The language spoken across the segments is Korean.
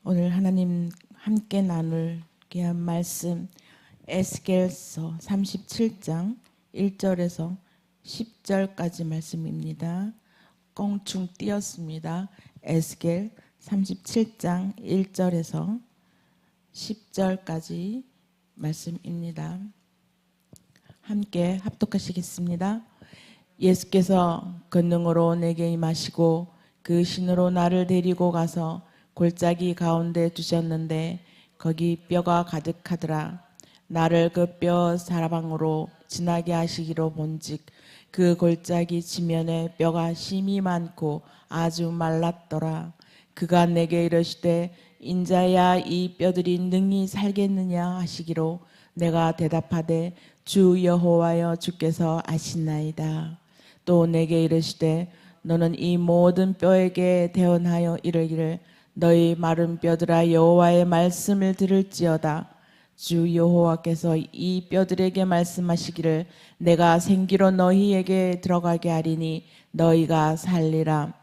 오늘 하나님 함께 나눌 귀한 말씀 에스겔서 37장 1절에서 10절까지 말씀입니다. 껑충 띄었습니다. 에스겔 37장 1절에서 10절까지 말씀입니다. 함께 합독하시겠습니다. 예수께서 권능으로 내게 임하시고 그 신으로 나를 데리고 가서 골짜기 가운데 두셨는데 거기 뼈가 가득하더라. 나를 그 뼈 사방으로 지나게 하시기로 본즉 그 골짜기 지면에 뼈가 심이 많고 아주 말랐더라. 그가 내게 이르시되 인자야 이 뼈들이 능히 살겠느냐 하시기로 내가 대답하되 주 여호와여 주께서 아시나이다. 또 내게 이르시되 너는 이 모든 뼈에게 대언하여 이르기를 너희 마른 뼈들아 여호와의 말씀을 들을지어다. 주 여호와께서 이 뼈들에게 말씀하시기를 내가 생기로 너희에게 들어가게 하리니 너희가 살리라.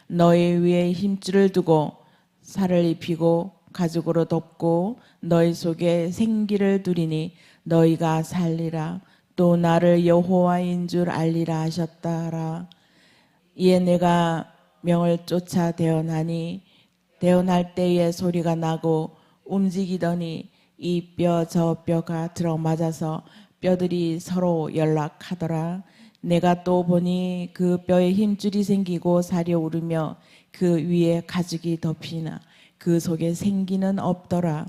너희 위에 힘줄을 두고 살을 입히고 가죽으로 덮고 너희 속에 생기를 두리니 너희가 살리라. 또 나를 여호와인 줄 알리라 하셨다라. 이에 내가 명을 쫓아 대언하니 대언할 때에 소리가 나고 움직이더니 이 뼈 저 뼈가 들어맞아서 뼈들이 서로 연락하더라. 내가 또 보니 그 뼈에 힘줄이 생기고 살이 오르며 그 위에 가죽이 덮이나 그 속에 생기는 없더라.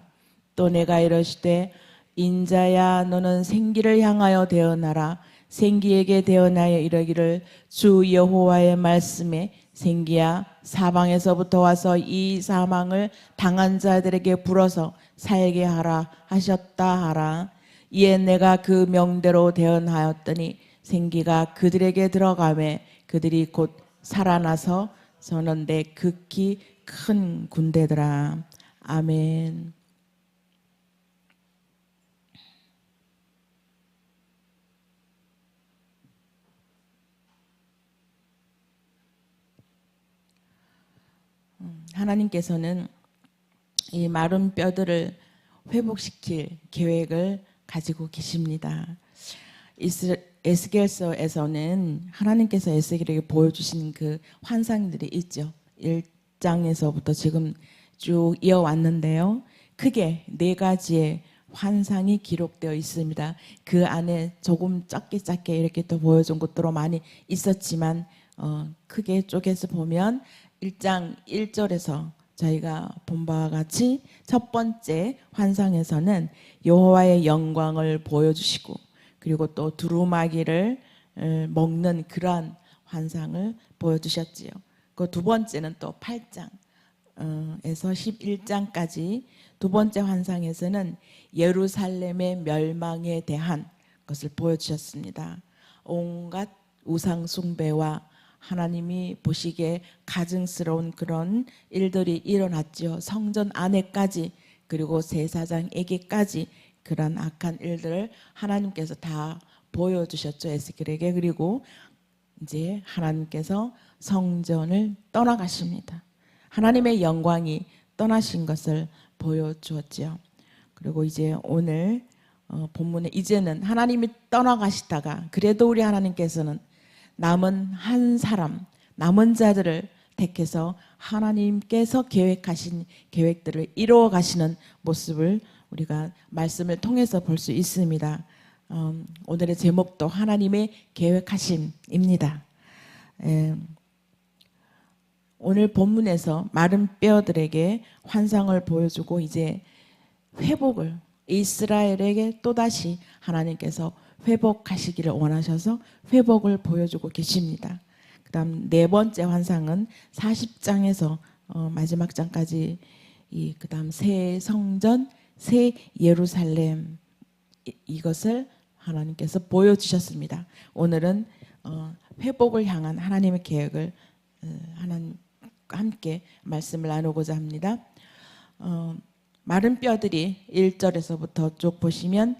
또 내가 이르시되 인자야 너는 생기를 향하여 대언하라. 생기에게 대언하여 이르기를 주 여호와의 말씀에 생기야 사방에서부터 와서 이 사망을 당한 자들에게 불어서 살게 하라 하셨다 하라. 이에 내가 그 명대로 대언하였더니 생기가 그들에게 들어가매 그들이 곧 살아나서 서는데 극히 큰 군대더라. 아멘. 하나님께서는 이 마른 뼈들을 회복시킬 계획을 가지고 계십니다. 에스겔서에서는 하나님께서 에스겔에게 보여주신 그 환상들이 있죠. 1장에서부터 지금 쭉 이어왔는데요. 크게 4가지의 환상이 기록되어 있습니다. 그 안에 조금 작게 이렇게 또 보여준 것도 많이 있었지만 크게 쪼개서 보면 1장 1절에서 저희가 본 바와 같이 첫 번째 환상에서는 여호와의 영광을 보여주시고 그리고 또 두루마기를 먹는 그러한 환상을 보여주셨지요. 그 두 번째는 또 8장에서 11장까지 두 번째 환상에서는 예루살렘의 멸망에 대한 것을 보여주셨습니다. 온갖 우상 숭배와 하나님이 보시기에 가증스러운 그런 일들이 일어났죠. 성전 안에까지 그리고 제사장에게까지 그런 악한 일들을 하나님께서 다 보여주셨죠. 에스겔에게. 그리고 이제 하나님께서 성전을 떠나가십니다. 하나님의 영광이 떠나신 것을 보여주었죠. 그리고 이제 오늘 본문에 이제는 하나님이 떠나가시다가 그래도 우리 하나님께서는 남은 한 사람, 남은 자들을 택해서 하나님께서 계획하신 계획들을 이루어 가시는 모습을 우리가 말씀을 통해서 볼 수 있습니다. 오늘의 제목도 하나님의 계획하심입니다. 오늘 본문에서 마른 뼈들에게 환상을 보여주고 이제 회복을 이스라엘에게 또다시 하나님께서 회복하시기를 원하셔서 회복을 보여주고 계십니다. 그 다음 4번째 환상은 40장에서 마지막 장까지 그 다음 새 성전, 새 예루살렘 이것을 하나님께서 보여주셨습니다. 오늘은 회복을 향한 하나님의 계획을 하나님과 함께 말씀을 나누고자 합니다. 마른 뼈들이 1절에서부터 쭉 보시면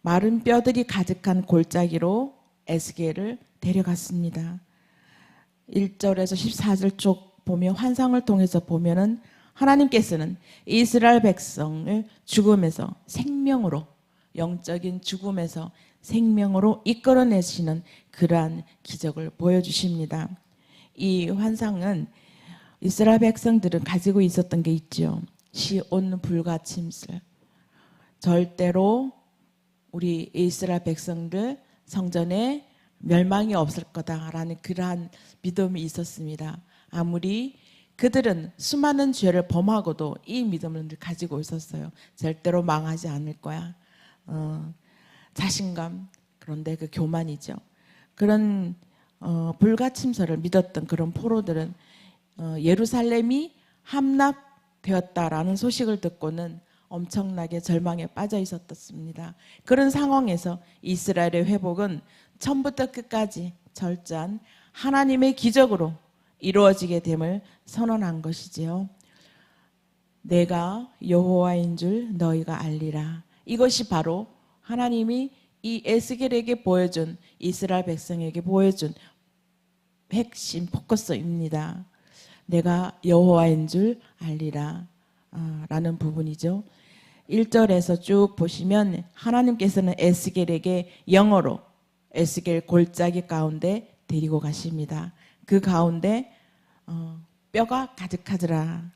마른 뼈들이 가득한 골짜기로 에스겔을 데려갔습니다. 1절에서 14절 쪽 보면 환상을 통해서 보면은 하나님께서는 이스라엘 백성을 죽음에서 생명으로, 영적인 죽음에서 생명으로 이끌어내시는 그러한 기적을 보여주십니다. 이 환상은 이스라엘 백성들은 가지고 있었던 게 있죠. 시온 불가침슬. 절대로 우리 이스라엘 백성들 성전에 멸망이 없을 거다라는 그러한 믿음이 있었습니다. 아무리 그들은 수많은 죄를 범하고도 이 믿음을 가지고 있었어요. 절대로 망하지 않을 거야. 자신감, 그런데 그 교만이죠. 그런 불가침설을 믿었던 그런 포로들은 예루살렘이 함락되었다라는 소식을 듣고는 엄청나게 절망에 빠져 있었습니다. 그런 상황에서 이스라엘의 회복은 처음부터 끝까지 철저한 하나님의 기적으로 이루어지게 됨을 선언한 것이지요. 내가 여호와인 줄 너희가 알리라. 이것이 바로 하나님이 이 에스겔에게 보여준, 이스라엘 백성에게 보여준 핵심 포커스입니다. 내가 여호와인 줄 알리라 라는 부분이죠. 1절에서 쭉 보시면 하나님께서는 에스겔에게 영어로 에스겔 골짜기 가운데 데리고 가십니다. 그 가운데 뼈가 가득하더라.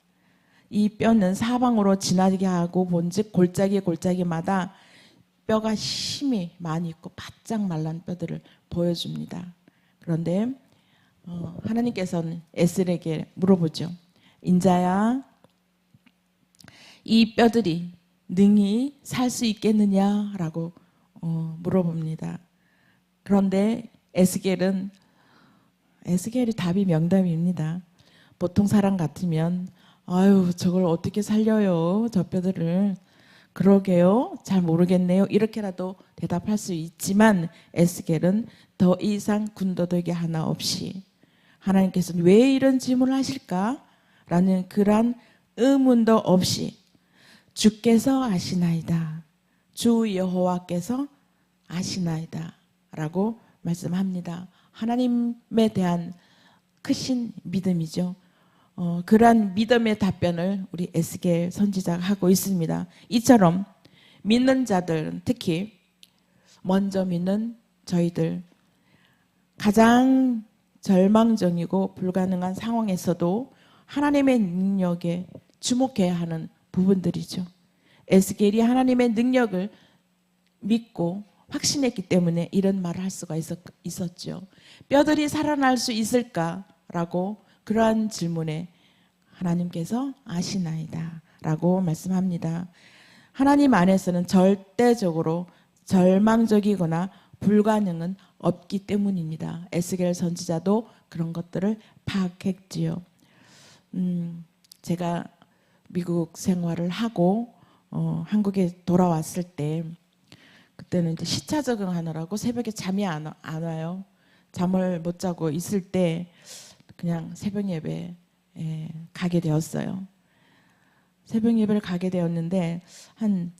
이 뼈는 사방으로 지나게 하고 본즉 골짜기마다 뼈가 힘이 많이 있고 바짝 말란 뼈들을 보여줍니다. 그런데 하나님께서는 에스겔에게 물어보죠. 인자야, 이 뼈들이 능히 살 수 있겠느냐라고 물어봅니다. 그런데 에스겔이 답이 명답입니다. 보통 사람 같으면 아유 저걸 어떻게 살려요, 저 뼈들을. 그러게요, 잘 모르겠네요, 이렇게라도 대답할 수 있지만 에스겔은 더 이상 군더더기 하나 없이 하나님께서는 왜 이런 질문을 하실까? 라는 그런 의문도 없이 주께서 아시나이다, 주 여호와께서 아시나이다 라고 말씀합니다. 하나님에 대한 크신 믿음이죠. 그러한 믿음의 답변을 우리 에스겔 선지자가 하고 있습니다. 이처럼 믿는 자들, 특히 먼저 믿는 저희들, 가장 절망적이고 불가능한 상황에서도 하나님의 능력에 주목해야 하는 부분들이죠. 에스겔이 하나님의 능력을 믿고 확신했기 때문에 이런 말을 할 수가 있었죠. 뼈들이 살아날 수 있을까라고 그러한 질문에 하나님께서 아시나이다 라고 말씀합니다. 하나님 안에서는 절대적으로 절망적이거나 불가능은 없기 때문입니다. 에스겔 선지자도 그런 것들을 파악했지요. 제가 미국 생활을 하고 한국에 돌아왔을 때 그때는 이제 시차 적응하느라고 새벽에 잠이 안 와요. 잠을 못 자고 있을 때 그냥 새벽 예배에 가게 되었어요. 새벽 예배를 가게 되었는데 한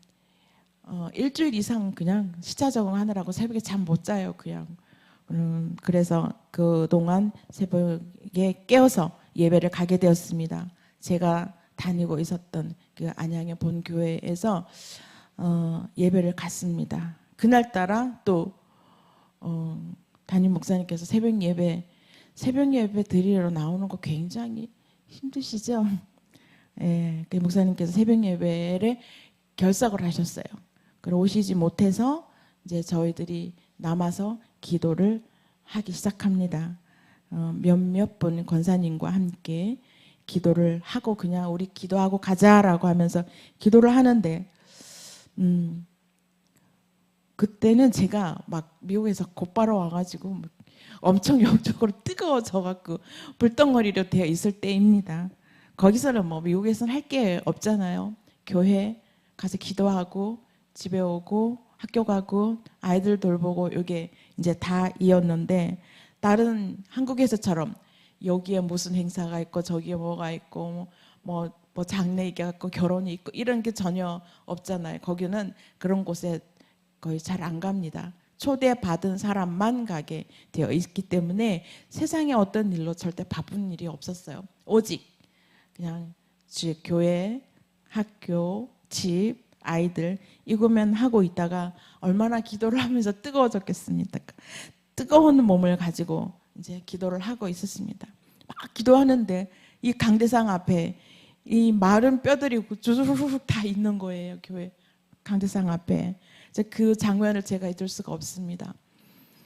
일주일 이상 그냥 시차 적응하느라고 새벽에 잠 못 자요. 그냥 그래서 그동안 새벽에 깨어서 예배를 가게 되었습니다. 제가 다니고 있었던 그 안양의 본교회에서 예배를 갔습니다. 그날따라 또 담임 목사님께서 새벽 예배 드리러 나오는 거 굉장히 힘드시죠? 예, 그 목사님께서 새벽 예배를 결석을 하셨어요. 그리고 오시지 못해서 이제 저희들이 남아서 기도를 하기 시작합니다. 몇몇 분 권사님과 함께 기도를 하고 그냥 우리 기도하고 가자라고 하면서 기도를 하는데 그때는 제가 막 미국에서 곧바로 와가지고 엄청 영적으로 뜨거워져갖고 불덩어리로 되어 있을 때입니다. 거기서는 뭐 미국에서는 할 게 없잖아요. 교회 가서 기도하고 집에 오고 학교 가고 아이들 돌보고 이게 이제 다 이었는데 다른 한국에서처럼 여기에 무슨 행사가 있고 저기에 뭐가 있고 뭐 장례가 있고 결혼이 있고 이런 게 전혀 없잖아요. 거기는 그런 곳에 거의 잘 안 갑니다. 초대받은 사람만 가게 되어 있기 때문에 세상에 어떤 일로 절대 바쁜 일이 없었어요. 오직 그냥 즉 교회, 학교, 집, 아이들 이것만 하고 있다가 얼마나 기도를 하면서 뜨거워졌겠습니까? 뜨거운 몸을 가지고 이제 기도를 하고 있었습니다. 막 기도하는데 이 강대상 앞에 이 마른 뼈들이 주르륵 다 있는 거예요. 교회 강대상 앞에. 이제 그 장면을 제가 잊을 수가 없습니다.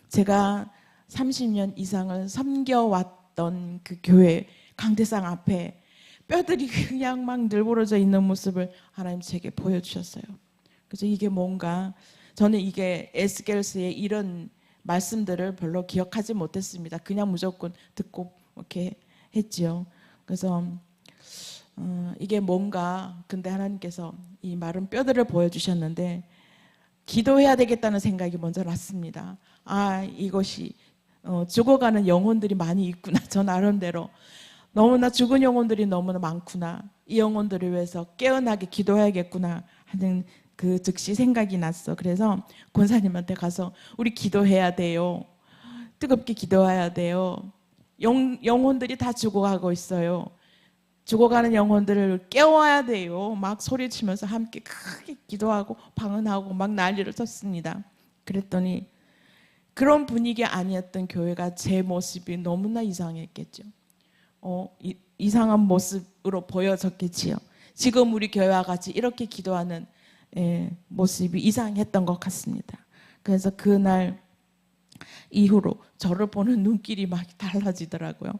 제가 30년 이상을 섬겨왔던 그 교회 강대상 앞에 뼈들이 그냥 막 늘부러져 있는 모습을 하나님 제게 보여주셨어요. 그래서 이게 뭔가 저는 이게 에스겔서의 이런 말씀들을 별로 기억하지 못했습니다. 그냥 무조건 듣고 이렇게 했지요. 그래서 이게 뭔가 근데 하나님께서 이 마른 뼈들을 보여주셨는데 기도해야 되겠다는 생각이 먼저 났습니다. 아, 이것이 죽어가는 영혼들이 많이 있구나. 저 나름대로 너무나 죽은 영혼들이 너무나 많구나. 이 영혼들을 위해서 깨어나게 기도해야겠구나 하는 그 즉시 생각이 났어. 그래서 권사님한테 가서 우리 기도해야 돼요. 뜨겁게 기도해야 돼요. 영혼들이 다 죽어가고 있어요. 죽어가는 영혼들을 깨워야 돼요. 막 소리치면서 함께 크게 기도하고 방언하고 막 난리를 쳤습니다. 그랬더니 그런 분위기 아니었던 교회가 제 모습이 너무나 이상했겠죠. 이상한 모습으로 보여졌겠지요. 지금 우리 교회와 같이 이렇게 기도하는 모습이 이상했던 것 같습니다. 그래서 그날 이후로 저를 보는 눈길이 막 달라지더라고요.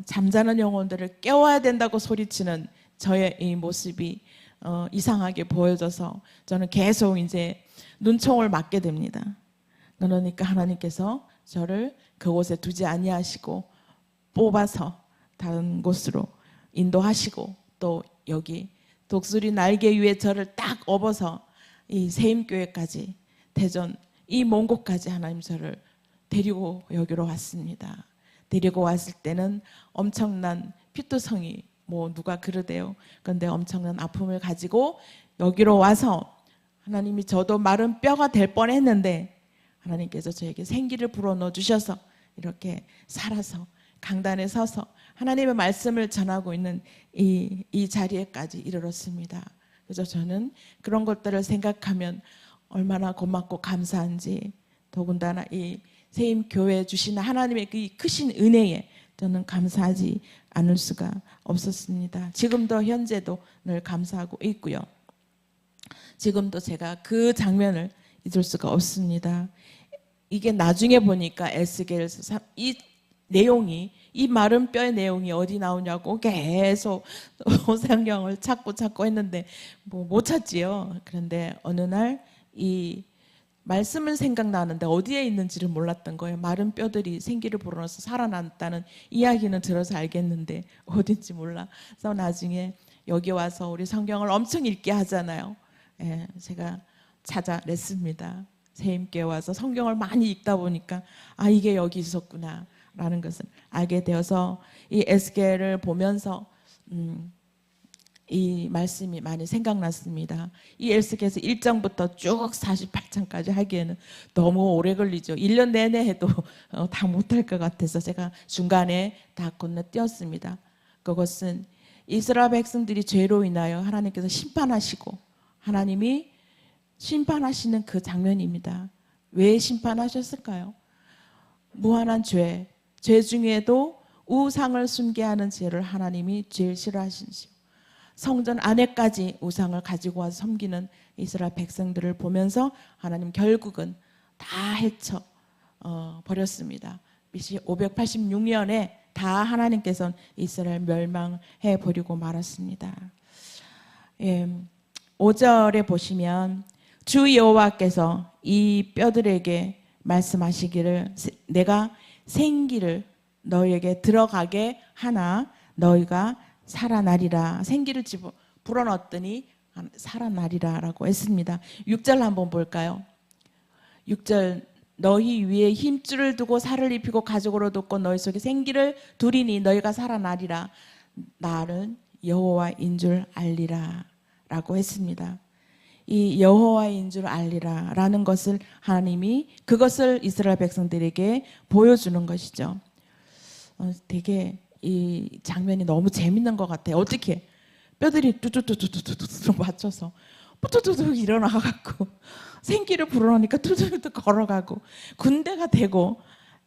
잠자는 영혼들을 깨워야 된다고 소리치는 저의 이 모습이 이상하게 보여져서 저는 계속 이제 눈총을 맞게 됩니다. 그러니까 하나님께서 저를 그곳에 두지 아니하시고 뽑아서 다른 곳으로 인도하시고 또 여기 독수리 날개 위에 저를 딱 업어서 이 세임교회까지 대전 이 먼 곳까지 하나님 저를 데리고 여기로 왔습니다. 데리고 왔을 때는 엄청난 피투성이 뭐 누가 그러대요. 그런데 엄청난 아픔을 가지고 여기로 와서 하나님이 저도 마른 뼈가 될 뻔했는데 하나님께서 저에게 생기를 불어넣어 주셔서 이렇게 살아서 강단에 서서 하나님의 말씀을 전하고 있는 이 자리에까지 이르렀습니다. 그래서 저는 그런 것들을 생각하면 얼마나 고맙고 감사한지 더군다나 이 세임교회 주시는 하나님의 그 크신 은혜에 저는 감사하지 않을 수가 없었습니다. 지금도 현재도 늘 감사하고 있고요. 지금도 제가 그 장면을 잊을 수가 없습니다. 이게 나중에 보니까 에스겔서 이 내용이 이 마른 뼈의 내용이 어디 나오냐고 계속 성경을 찾고 했는데 뭐 못 찾지요. 그런데 어느 날 이 말씀은 생각나는데 어디에 있는지를 몰랐던 거예요. 마른 뼈들이 생기를 불어넣어서 살아났다는 이야기는 들어서 알겠는데 어딘지 몰라. 그래서 나중에 여기 와서 우리 성경을 엄청 읽게 하잖아요. 예, 제가 찾아냈습니다. 세임교회 와서 성경을 많이 읽다 보니까 아 이게 여기 있었구나 라는 것을 알게 되어서 이 에스겔을 보면서 이 말씀이 많이 생각났습니다. 이 에스겔서 1장부터 쭉 48장까지 하기에는 너무 오래 걸리죠. 1년 내내 해도 다 못할 것 같아서 제가 중간에 다 건너뛰었습니다. 그것은 이스라엘 백성들이 죄로 인하여 하나님께서 심판하시고 하나님이 심판하시는 그 장면입니다. 왜 심판하셨을까요? 무한한 죄 중에도 우상을 숭게 하는 죄를 하나님이 제일 싫어하시죠. 성전 안에까지 우상을 가지고 와서 섬기는 이스라엘 백성들을 보면서 하나님 결국은 다 해쳐 버렸습니다. BC 586년에 다 하나님께서는 이스라엘 멸망해 버리고 말았습니다. 5절에 보시면 주 여호와께서 이 뼈들에게 말씀하시기를 내가 생기를 너희에게 들어가게 하나 너희가 살아나리라. 생기를 불어넣었더니 살아나리라 라고 했습니다. 6절 한번 볼까요? 6절 너희 위에 힘줄을 두고 살을 입히고 가죽으로 덮고 너희 속에 생기를 두리니 너희가 살아나리라. 나는 여호와인 줄 알리라 라고 했습니다. 이 여호와인 줄 알리라 라는 것을 하나님이 그것을 이스라엘 백성들에게 보여주는 것이죠. 되게 이 장면이 너무 재밌는 것 같아요. 어떻게 뼈들이 뚜두두두두두 맞춰서 뚜두두두 일어나갖고 생기를 불어넣으니까 뚜두두두 걸어가고 군대가 되고,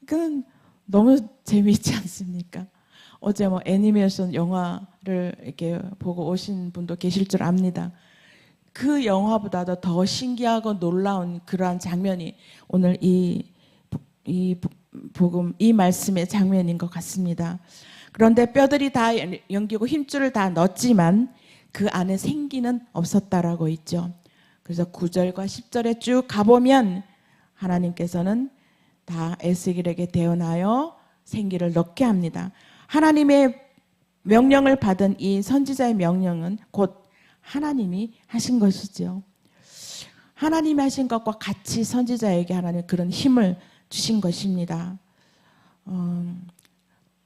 그건 너무 재미있지 않습니까? 어제 뭐 애니메이션 영화를 이렇게 보고 오신 분도 계실 줄 압니다. 그 영화보다도 더 신기하고 놀라운 그러한 장면이 오늘 이 복음, 이 말씀의 장면인 것 같습니다. 그런데 뼈들이 다 연기고 힘줄을 다 넣었지만 그 안에 생기는 없었다라고 있죠. 그래서 9절과 10절에 쭉 가보면 하나님께서는 다 에스겔에게 대언하여 생기를 넣게 합니다. 하나님의 명령을 받은 이 선지자의 명령은 곧 하나님이 하신 것이죠. 하나님이 하신 것과 같이 선지자에게 하나님 그런 힘을 주신 것입니다.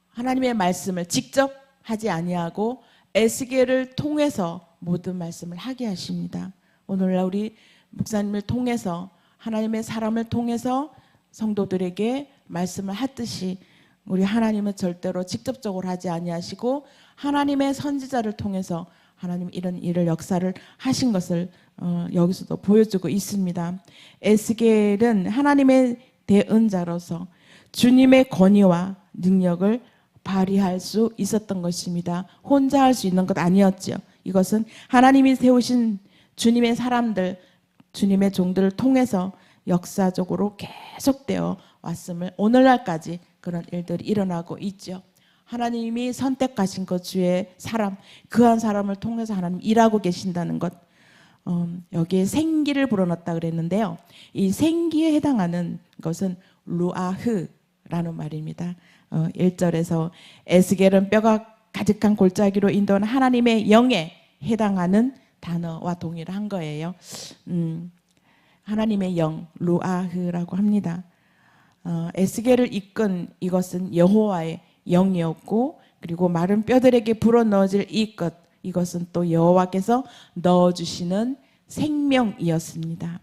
하나님의 말씀을 직접 하지 아니하고 에스겔을 통해서 모든 말씀을 하게 하십니다. 오늘날 우리 목사님을 통해서 하나님의 사람을 통해서 성도들에게 말씀을 하듯이 우리 하나님은 절대로 직접적으로 하지 아니하시고 하나님의 선지자를 통해서 하나님 이런 일을 역사를 하신 것을 여기서도 보여주고 있습니다. 에스겔은 하나님의 대언자로서 주님의 권위와 능력을 발휘할 수 있었던 것입니다. 혼자 할 수 있는 것 아니었죠. 이것은 하나님이 세우신 주님의 사람들, 주님의 종들을 통해서 역사적으로 계속되어 왔음을 오늘날까지 그런 일들이 일어나고 있죠. 하나님이 선택하신 것 주의 사람, 그한 사람을 통해서 하나님 일하고 계신다는 것, 여기에 생기를 불어넣었다 그랬는데요. 이 생기에 해당하는 것은 루아흐라는 말입니다. 1절에서 에스겔은 뼈가 가득한 골짜기로 인도한 하나님의 영에 해당하는 단어와 동일한 거예요. 하나님의 영, 루아흐라고 합니다. 에스겔을 이끈 이것은 여호와의 영이었고, 그리고 마른 뼈들에게 불어넣어질 이것은 또 여호와께서 넣어주시는 생명이었습니다.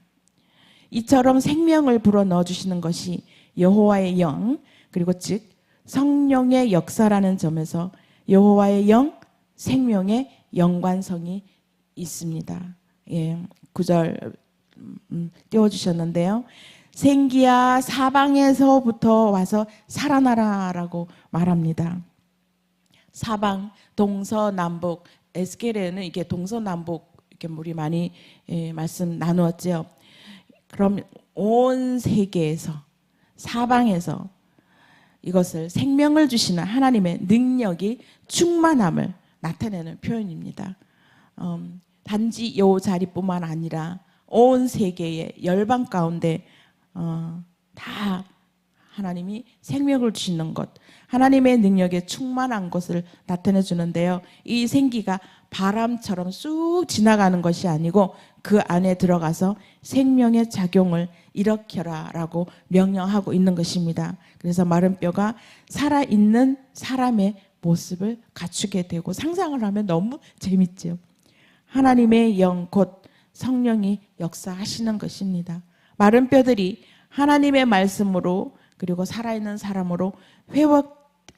이처럼 생명을 불어넣어주시는 것이 여호와의 영, 그리고 즉 성령의 역사라는 점에서 여호와의 영, 생명의 연관성이 있습니다. 예, 9절 띄워주셨는데요. 생기야 사방에서부터 와서 살아나라라고 말합니다. 사방, 동서남북, 에스겔에는 이게 동서남북 이렇게 우리 많이 말씀 나누었죠. 그럼 온 세계에서 사방에서 이것을 생명을 주시는 하나님의 능력이 충만함을 나타내는 표현입니다. 단지 이 자리뿐만 아니라 온 세계의 열방 가운데 다 하나님이 생명을 주시는 것, 하나님의 능력에 충만한 것을 나타내 주는데요. 이 생기가 바람처럼 쑥 지나가는 것이 아니고 그 안에 들어가서 생명의 작용을 일으켜라라고 명령하고 있는 것입니다. 그래서 마른 뼈가 살아있는 사람의 모습을 갖추게 되고, 상상을 하면 너무 재밌죠. 하나님의 영, 곧 성령이 역사하시는 것입니다. 마른 뼈들이 하나님의 말씀으로 그리고 살아있는 사람으로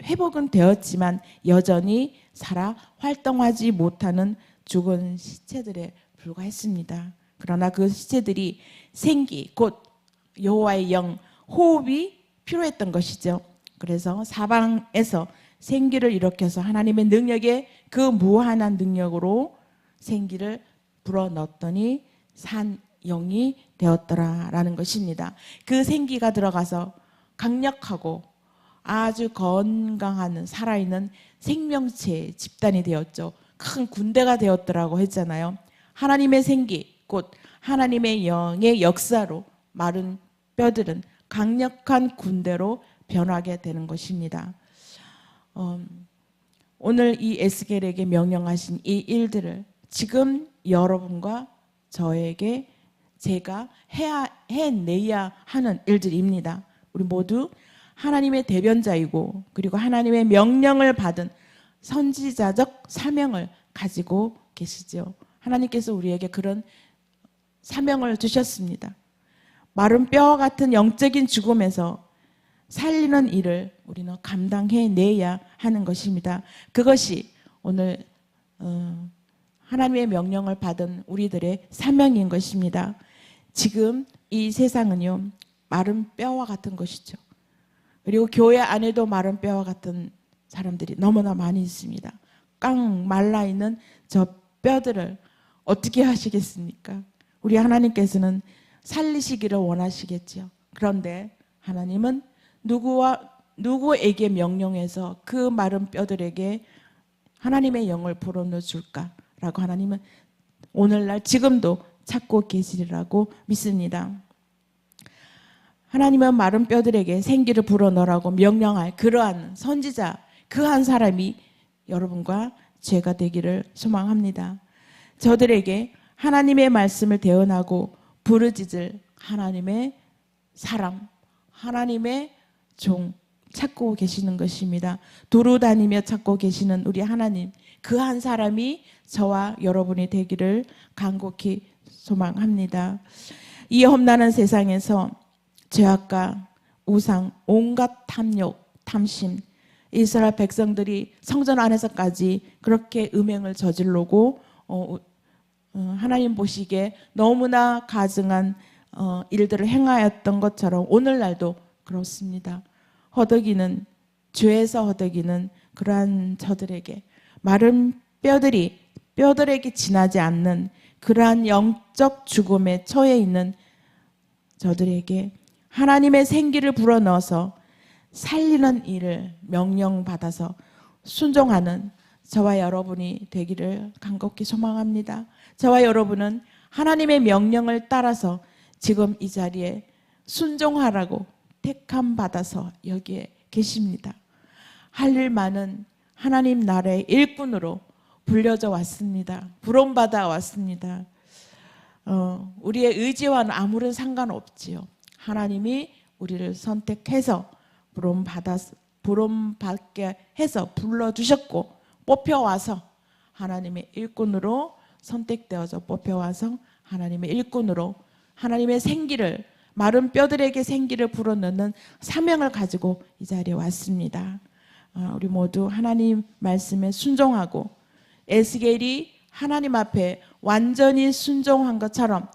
회복은 되었지만 여전히 살아 활동하지 못하는 죽은 시체들에 불과했습니다. 그러나 그 시체들이 생기, 곧 여호와의 영, 호흡이 필요했던 것이죠. 그래서 사방에서 생기를 일으켜서 하나님의 능력에 그 무한한 능력으로 생기를 불어넣었더니 산 영이 되었더라라는 것입니다. 그 생기가 들어가서 강력하고 아주 건강한 살아있는 생명체 집단이 되었죠. 큰 군대가 되었더라고 했잖아요. 하나님의 생기, 곧 하나님의 영의 역사로 마른 뼈들은 강력한 군대로 변하게 되는 것입니다. 오늘 이 에스겔에게 명령하신 이 일들을 지금 여러분과 저에게 제가 해내야 하는 일들입니다. 우리 모두 하나님의 대변자이고, 그리고 하나님의 명령을 받은 선지자적 사명을 가지고 계시죠. 하나님께서 우리에게 그런 사명을 주셨습니다. 마른 뼈와 같은 영적인 죽음에서 살리는 일을 우리는 감당해내야 하는 것입니다. 그것이 오늘 하나님의 명령을 받은 우리들의 사명인 것입니다. 지금 이 세상은요, 마른 뼈와 같은 것이죠. 그리고 교회 안에도 마른 뼈와 같은 사람들이 너무나 많이 있습니다. 깡 말라있는 저 뼈들을 어떻게 하시겠습니까? 우리 하나님께서는 살리시기를 원하시겠지요. 그런데 하나님은 누구에게 명령해서 그 마른 뼈들에게 하나님의 영을 불어넣어 줄까라고 하나님은 오늘날 지금도 찾고 계시리라고 믿습니다. 하나님은 마른 뼈들에게 생기를 불어넣으라고 명령할 그러한 선지자 그 한 사람이 여러분과 제가 되기를 소망합니다. 저들에게 하나님의 말씀을 대언하고 부르짖을 하나님의 사람, 하나님의 종 찾고 계시는 것입니다. 두루 다니며 찾고 계시는 우리 하나님, 그 한 사람이 저와 여러분이 되기를 간곡히 소망합니다. 이 험난한 세상에서 죄악과 우상, 온갖 탐욕, 탐심, 이스라엘 백성들이 성전 안에서까지 그렇게 음행을 저지르고 하나님 보시기에 너무나 가증한 일들을 행하였던 것처럼 오늘날도 그렇습니다. 허덕이는 죄에서 허덕이는 그러한 저들에게 마른 뼈들에게 지나지 않는 그러한 영적 죽음에 처해 있는 저들에게 하나님의 생기를 불어넣어서 살리는 일을 명령받아서 순종하는 저와 여러분이 되기를 간곡히 소망합니다. 저와 여러분은 하나님의 명령을 따라서 지금 이 자리에 순종하라고 택함 받아서 여기에 계십니다. 할 일 많은 하나님 나라의 일꾼으로 불려져 왔습니다. 부름받아 왔습니다. 우리의 의지와는 아무런 상관없지요. 하나님이 우리를 선택해서 부름받게 해서 불러주셨고 뽑혀와서 하나님의 일꾼으로 선택되어서 뽑혀와서 하나님의 일꾼으로 하나님의 생기를 마른 뼈들에게 생기를 불어넣는 사명을 가지고 이 자리에 왔습니다. 우리 모두 하나님 말씀에 순종하고 에스겔이 하나님 앞에 완전히 순종한 것처럼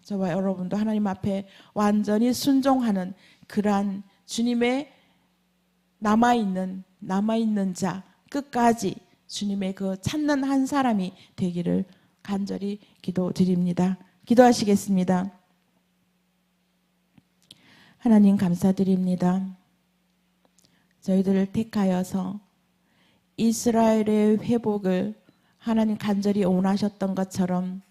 저와 여러분도 하나님 앞에 완전히 순종하는 그러한 주님의 남아있는 자 끝까지 주님의 그 찾는 한 사람이 되기를 간절히 기도드립니다. 기도하시겠습니다. 하나님 감사드립니다. 저희들을 택하여서 이스라엘의 회복을 하나님 간절히 원하셨던 것처럼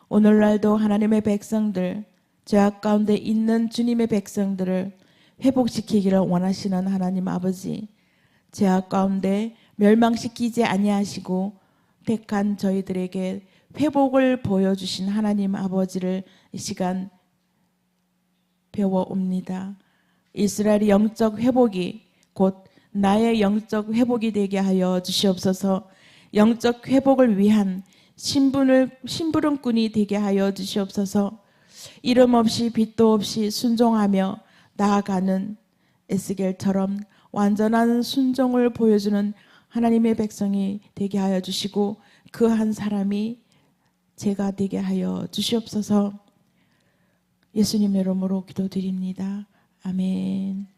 오늘날도 하나님의 백성들, 죄악 가운데 있는 주님의 백성들을 회복시키기를 원하시는 하나님 아버지, 죄악 가운데 멸망시키지 아니하시고 택한 저희들에게 회복을 보여주신 하나님 아버지를 이 시간 배워옵니다. 이스라엘의 영적 회복이 곧 나의 영적 회복이 되게 하여 주시옵소서. 영적 회복을 위한 심부름꾼이 되게 하여 주시옵소서. 이름 없이 빛도 없이 순종하며 나아가는 에스겔처럼 완전한 순종을 보여주는 하나님의 백성이 되게 하여 주시고 그 한 사람이 제가 되게 하여 주시옵소서. 예수님의 이름으로 기도드립니다. 아멘.